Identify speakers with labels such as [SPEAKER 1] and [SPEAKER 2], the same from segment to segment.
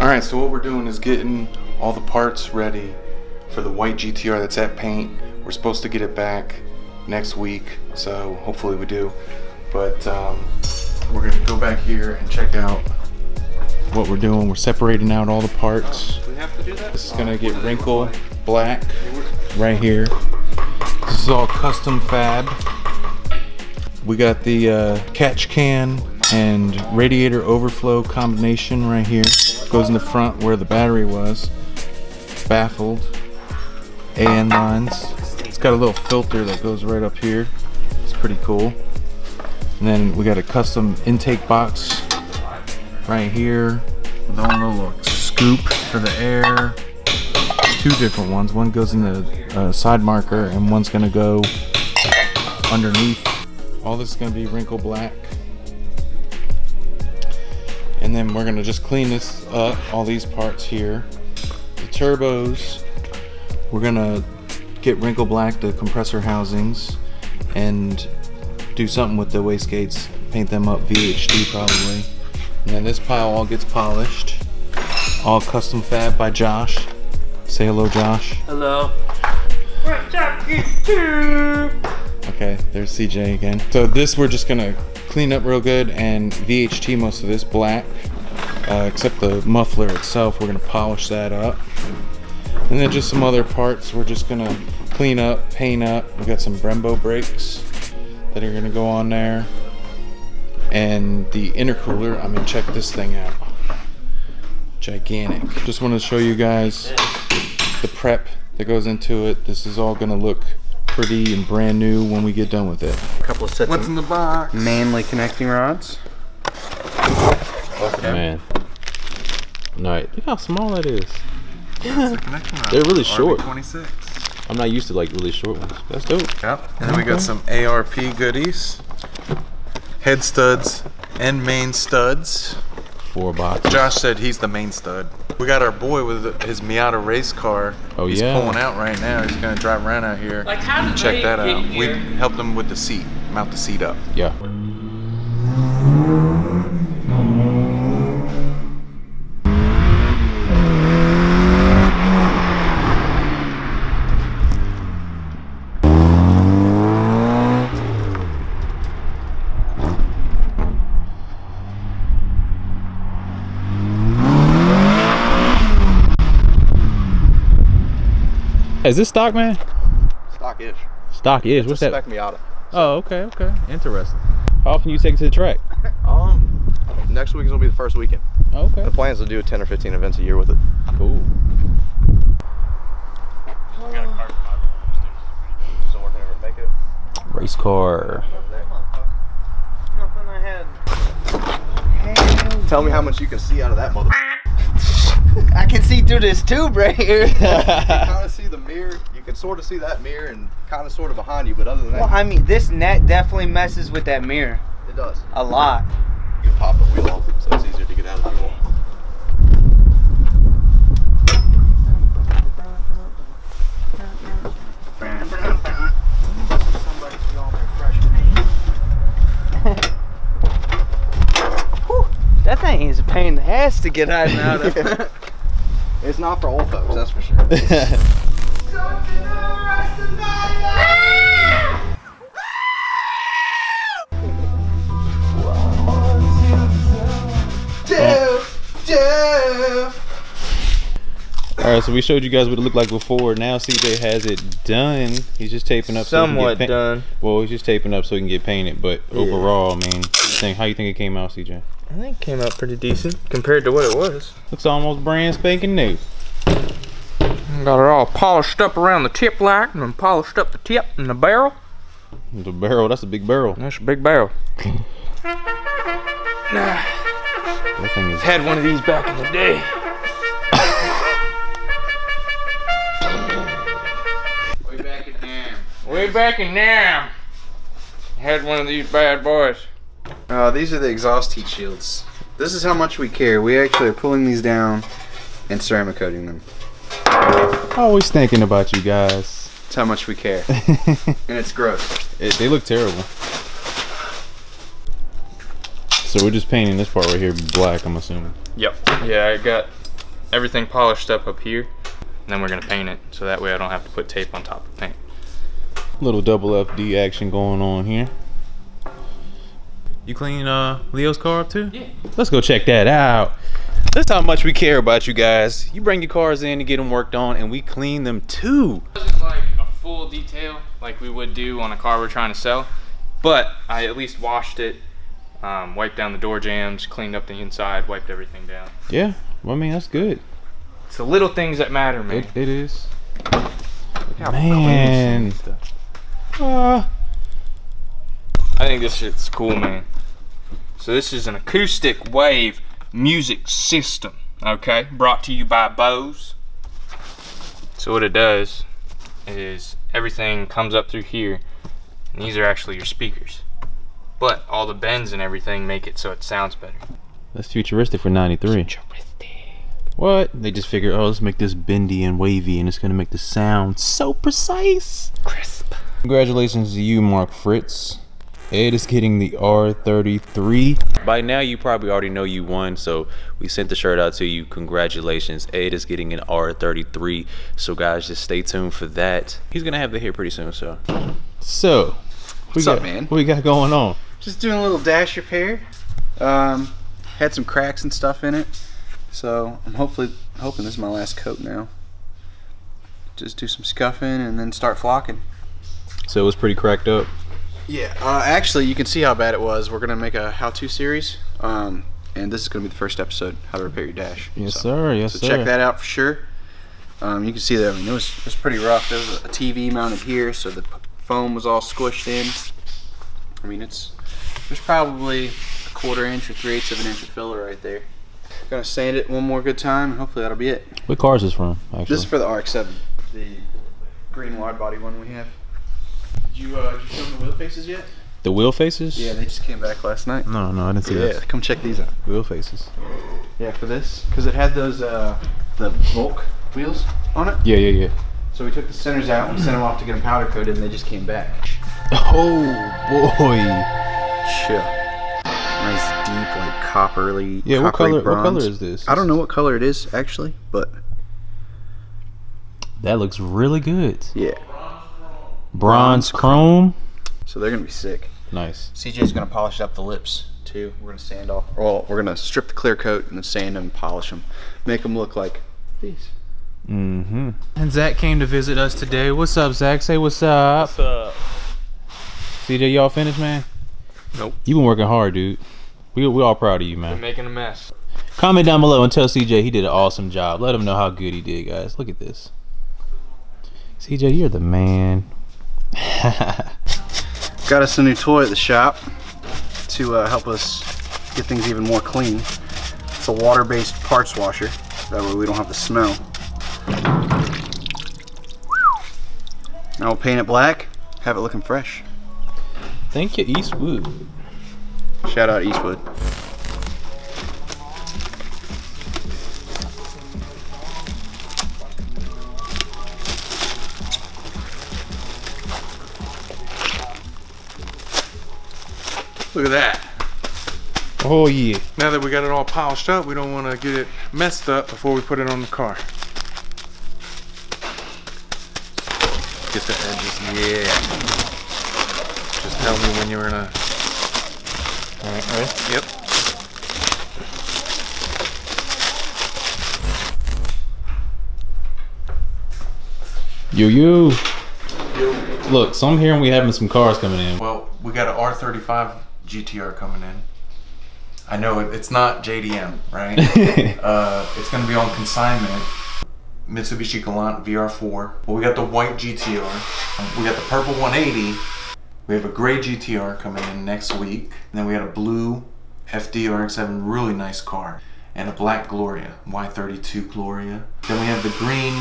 [SPEAKER 1] Alright, so what we're doing is getting all the parts ready for the white GTR that's at paint. We're supposed to get it back next week, so hopefully we do. But we're gonna go back here and check out what we're doing. We're separating out all the parts.
[SPEAKER 2] We have to do that?
[SPEAKER 1] This is gonna get wrinkle black right here. This is all custom fab. We got the catch can and radiator overflow combination right here. Goes in the front where the battery was. Baffled. AN lines. It's got a little filter that goes right up here. It's pretty cool. And then we got a custom intake box right here with all the little scoop for the air. Two different ones. One goes in the side marker and one's gonna go underneath. All this is gonna be wrinkle black. And then we're gonna just clean this up, all these parts here. The turbos, we're gonna get wrinkle black, the compressor housings, and do something with the wastegates, paint them up VHD probably. And then this pile all gets polished. All custom fab by Josh. Say hello, Josh.
[SPEAKER 2] Hello.
[SPEAKER 1] Okay, there's CJ again. So this we're just gonna clean up real good and VHT most of this black, except the muffler itself. We're gonna polish that up. And then just some other parts we're just gonna clean up, paint up. We got some Brembo brakes that are gonna go on there. And the intercooler, I mean, check this thing out. Gigantic. Just wanted to show you guys the prep that goes into it. This is all gonna look pretty and brand new when we get done with it.
[SPEAKER 2] A couple of sets
[SPEAKER 1] What's in the box?
[SPEAKER 2] manly connecting rods.
[SPEAKER 3] Okay. Man. Alright, look how small that is.
[SPEAKER 1] That's the connecting rod.
[SPEAKER 3] They're really short.
[SPEAKER 1] R26.
[SPEAKER 3] I'm not used to like really short ones. That's dope.
[SPEAKER 1] Yep. And then we got some ARP goodies. Head studs and main studs.
[SPEAKER 3] 4 boxes.
[SPEAKER 1] Josh said he's the main stud. We got our boy with his Miata race car.
[SPEAKER 3] Oh,
[SPEAKER 1] he's
[SPEAKER 3] yeah.
[SPEAKER 1] pulling out right now. He's gonna drive around out here.
[SPEAKER 2] Like, how did
[SPEAKER 1] check
[SPEAKER 2] they
[SPEAKER 1] that
[SPEAKER 2] get
[SPEAKER 1] out. We
[SPEAKER 2] here?
[SPEAKER 1] helped him with the seat, mount the seat up.
[SPEAKER 3] Yeah. Is this stock, man?
[SPEAKER 4] Stock-ish.
[SPEAKER 3] Stock-ish. What's that?
[SPEAKER 4] Spec Miata.
[SPEAKER 3] Oh, okay, okay. Interesting. How often you take it to the track?
[SPEAKER 4] Next week is gonna be the first weekend.
[SPEAKER 3] Okay.
[SPEAKER 4] The plan is to do 10 or 15 events a year with it.
[SPEAKER 3] Cool.
[SPEAKER 4] Still working over at Make It.
[SPEAKER 3] Race car.
[SPEAKER 4] Tell me how much you can see out of that mother.
[SPEAKER 2] I can see through this tube right here.
[SPEAKER 4] You can kind of see the mirror. You can sort of see that mirror and kind of sort of behind you, but other than that,
[SPEAKER 2] Well, I mean, this net definitely messes with that mirror
[SPEAKER 4] it does.
[SPEAKER 2] a lot.
[SPEAKER 4] You can pop the wheel off, so it's easier to get out of the wheel.
[SPEAKER 2] That thing is a pain in the ass to get out and out of.
[SPEAKER 4] It's not for old folks, that's for sure.
[SPEAKER 3] Alright, so we showed you guys what it looked like before. Now CJ has it done. He's just taping up.
[SPEAKER 2] Somewhat done.
[SPEAKER 3] Well, he's just taping up so he can get painted. But overall, I mean, how you think it came out, CJ?
[SPEAKER 2] I think it came out pretty decent compared to what it was.
[SPEAKER 3] Looks almost brand spanking new.
[SPEAKER 2] Got it all polished up around the tip light and then polished up the tip and the barrel.
[SPEAKER 3] The barrel, that's a big barrel.
[SPEAKER 2] That's a big barrel.
[SPEAKER 3] That thing is.
[SPEAKER 2] Had one of these back in the day. Way back in Nam. Had one of these bad boys.
[SPEAKER 4] These are the exhaust heat shields. This is how much we care. We actually are pulling these down and ceramic coating them.
[SPEAKER 3] Always thinking about you guys.
[SPEAKER 4] That's how much we care. And it's gross.
[SPEAKER 3] They look terrible. So we're just painting this part right here black, I'm assuming.
[SPEAKER 2] Yep. Yeah, I got everything polished up here, and then we're gonna paint it, so that way I don't have to put tape on top of paint.
[SPEAKER 3] Little double FD action going on here. You clean Leo's car up too?
[SPEAKER 2] Yeah.
[SPEAKER 3] Let's go check that out. That's how much we care about you guys. You bring your cars in to get them worked on, and we clean them too.
[SPEAKER 2] It wasn't like a full detail like we would do on a car we're trying to sell, but I at least washed it, wiped down the door jambs, cleaned up the inside, wiped everything down.
[SPEAKER 3] Yeah, well, I mean, that's good.
[SPEAKER 2] It's the little things that matter, man.
[SPEAKER 3] It is.
[SPEAKER 2] Look how
[SPEAKER 3] Man.
[SPEAKER 2] clean this is. I think this shit's cool, man. So this is an acoustic wave music system, okay? Brought to you by Bose. So what it does is everything comes up through here, and these are actually your speakers. But all the bends and everything make it so it sounds better.
[SPEAKER 3] That's futuristic for 93.
[SPEAKER 2] Futuristic.
[SPEAKER 3] What? They just figured, oh, let's make this bendy and wavy, and it's gonna make the sound so precise.
[SPEAKER 2] Crisp.
[SPEAKER 3] Congratulations to you, Mark Fritz. Ed is getting the R32. By now, you probably already know you won, so we sent the shirt out to you. Congratulations. Ed is getting an R33. So, guys, just stay tuned for that. He's going to have the hair pretty soon, so.
[SPEAKER 4] What's up, man?
[SPEAKER 3] What we got going on?
[SPEAKER 4] Just doing a little dash repair. Had some cracks and stuff in it. So, I'm hoping this is my last coat now. Just do some scuffing and then start flocking.
[SPEAKER 3] So, it was pretty cracked up.
[SPEAKER 4] Yeah, actually, you can see how bad it was. We're gonna make a how-to series, and this is gonna be the first episode, how to repair your dash.
[SPEAKER 3] Yes, sir. Yes,
[SPEAKER 4] so
[SPEAKER 3] sir.
[SPEAKER 4] check that out for sure. You can see that. I mean, it was pretty rough. There was a TV mounted here, so the foam was all squished in. I mean, there's probably 1/4 inch or 3/8 of an inch of filler right there. Gonna sand it one more good time, and hopefully that'll be it.
[SPEAKER 3] What car is this from, actually?
[SPEAKER 4] This is for the RX-7, the green wide body one we have. Did you show them the wheel faces yet?
[SPEAKER 3] The wheel faces?
[SPEAKER 4] Yeah, they just came back last night.
[SPEAKER 3] No, I didn't see
[SPEAKER 4] Yeah,
[SPEAKER 3] that.
[SPEAKER 4] come check these out.
[SPEAKER 3] Wheel faces.
[SPEAKER 4] Yeah, for this, because it had those the Volk wheels on it.
[SPEAKER 3] Yeah.
[SPEAKER 4] So we took the centers out and sent them off to get them powder coated, and they just came back.
[SPEAKER 3] Oh, boy.
[SPEAKER 4] Chill. Nice deep, like coppery.
[SPEAKER 3] Yeah, what
[SPEAKER 4] coppery
[SPEAKER 3] color?
[SPEAKER 4] bronze.
[SPEAKER 3] What color is this?
[SPEAKER 4] I don't know what color it is actually, but
[SPEAKER 3] That looks really good.
[SPEAKER 4] yeah.
[SPEAKER 3] Bronze chrome.
[SPEAKER 4] So they're gonna be sick.
[SPEAKER 3] Nice.
[SPEAKER 4] CJ's gonna polish up the lips too. We're gonna sand off. Well, we're gonna strip the clear coat and then sand them and polish them, make them look like these.
[SPEAKER 3] Mm-hmm. And Zach came to visit us today. What's up, Zach? Say what's up.
[SPEAKER 2] What's up?
[SPEAKER 3] CJ, y'all finished, man?
[SPEAKER 2] Nope.
[SPEAKER 3] You been working hard, dude. We all proud of you,
[SPEAKER 2] Been
[SPEAKER 3] man.
[SPEAKER 2] making a mess.
[SPEAKER 3] Comment down below and tell CJ he did an awesome job. Let him know how good he did, guys. Look at this. CJ, you're the man.
[SPEAKER 4] Got us a new toy at the shop to help us get things even more clean. It's a water-based parts washer. That way we don't have the smell. Now we'll paint it black, have it looking fresh.
[SPEAKER 3] Thank you, Eastwood.
[SPEAKER 4] Shout out Eastwood.
[SPEAKER 1] Look at that.
[SPEAKER 3] Oh, yeah.
[SPEAKER 1] Now that we got it all polished up, we don't want to get it messed up before we put it on the car. Get the edges, yeah. Just tell me when you're gonna.
[SPEAKER 3] All right.
[SPEAKER 1] Yep.
[SPEAKER 3] Yo. Look, so I'm hearing we having some cars coming in.
[SPEAKER 1] Well, we got an R32 GTR coming in. I know it's not JDM, right? It's gonna be on consignment. Mitsubishi Galant VR4. Well, we got the white GTR. We got the purple 180. We have a gray GTR coming in next week. And then we got a blue FD RX-7, really nice car. And a black Gloria, Y32 Gloria. Then we have the green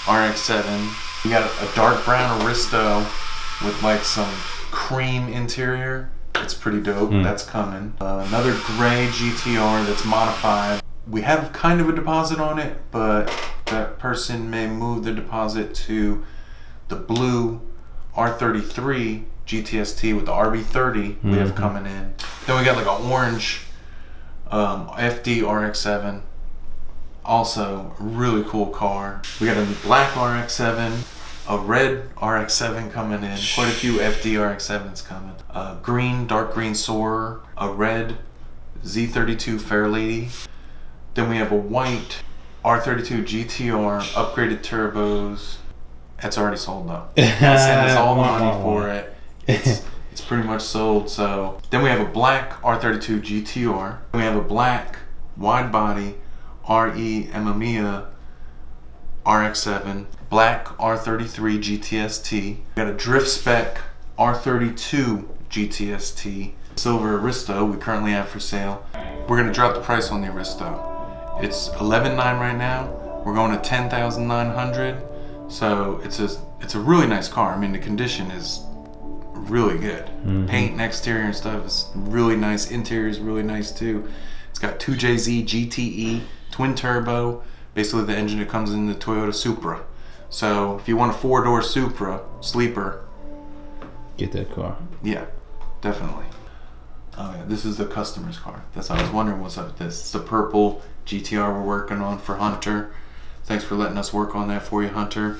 [SPEAKER 1] RX-7. We got a dark brown Aristo with like some cream interior. It's pretty dope. That's coming. Another gray GTR that's modified. We have kind of a deposit on it, but that person may move the deposit to the blue R33 GTST with the RB30 we have coming in. Then we got like an orange FD RX-7. Also, really cool car. We got a black RX-7, a red RX-7 coming in, quite a few FD RX-7s coming. A green, dark green Soarer, a red Z32 Fairlady. Then we have a white R32 GTR, upgraded turbos. That's already sold though. Gotta send us all the money for it. It's pretty much sold. So then we have a black R32 GTR. We have a black wide body RE Mamiya RX-7, black R33 GTST. We got a drift spec R32 GTST, silver Aristo we currently have for sale. We're gonna drop the price on the Aristo. It's $11,900 right now. We're going to $10,900. So it's a really nice car. I mean, the condition is really good. Paint and exterior and stuff is really nice. Interior is really nice too. It's got 2JZ GTE twin turbo, basically the engine that comes in the Toyota Supra. So if you want a 4-door Supra sleeper,
[SPEAKER 3] get that car.
[SPEAKER 1] Yeah, definitely. Oh yeah, this is the customer's car. That's what I was wondering what's up with this. It's the purple GTR we're working on for Hunter. Thanks for letting us work on that for you, Hunter.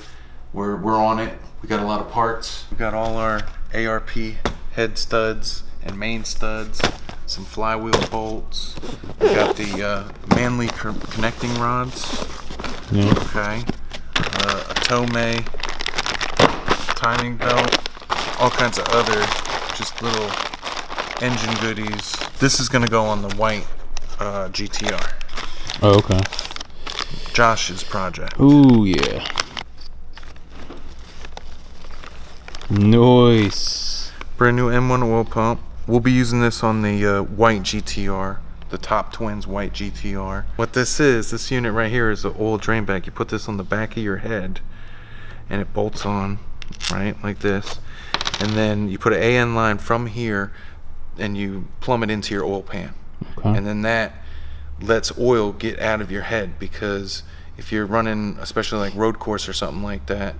[SPEAKER 1] We're on it. We got a lot of parts. We got all our ARP head studs and main studs, some flywheel bolts. We got the Manley connecting rods.
[SPEAKER 3] Yeah.
[SPEAKER 1] Okay. A Tomei timing belt. All kinds of other just little engine goodies. This is gonna go on the white GTR.
[SPEAKER 3] Oh, okay.
[SPEAKER 1] Josh's project.
[SPEAKER 3] Ooh, yeah. Nice.
[SPEAKER 1] Brand new M1 oil pump. We'll be using this on the white GTR, the Top Twins white GTR. What this is, this unit right here is an oil drain bag. You put this on the back of your head and it bolts on, right, like this. And then you put an AN line from here and you plumb it into your oil pan.
[SPEAKER 3] Okay.
[SPEAKER 1] And then that lets oil get out of your head, because if you're running, especially like road course or something like that,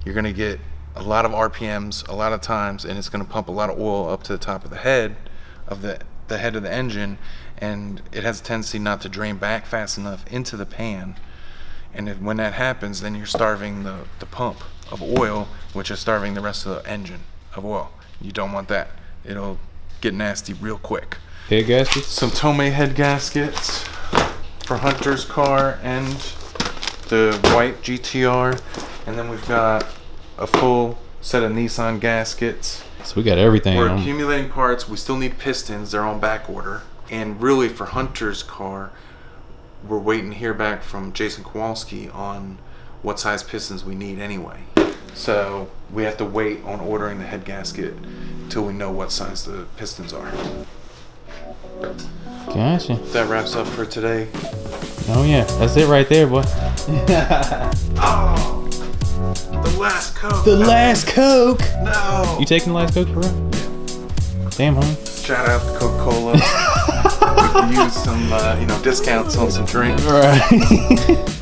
[SPEAKER 1] you're gonna get a lot of RPMs a lot of times, and it's gonna pump a lot of oil up to the top of the head of the head of the engine, and it has a tendency not to drain back fast enough into the pan. And when that happens, then you're starving the pump of oil, which is starving the rest of the engine of oil. You don't want that. It'll get nasty real quick.
[SPEAKER 3] Head gaskets?
[SPEAKER 1] Some Tomei head gaskets for Hunter's car and the white GTR. And then we've got a full set of Nissan gaskets.
[SPEAKER 3] So we got everything.
[SPEAKER 1] We're accumulating parts. We still need pistons. They're on back order. And really for Hunter's car, we're waiting to hear back from Jason Kowalski on what size pistons we need anyway. So we have to wait on ordering the head gasket until we know what size the pistons are.
[SPEAKER 3] Gotcha.
[SPEAKER 1] That wraps up for today.
[SPEAKER 3] Oh yeah, that's it right there, boy.
[SPEAKER 1] Oh, the last Coke.
[SPEAKER 3] The last Coke.
[SPEAKER 1] No.
[SPEAKER 3] You taking the last Coke for real? Yeah. Damn, homie.
[SPEAKER 1] Shout out to Coca-Cola. We could use some, discounts on some drinks.
[SPEAKER 3] Right.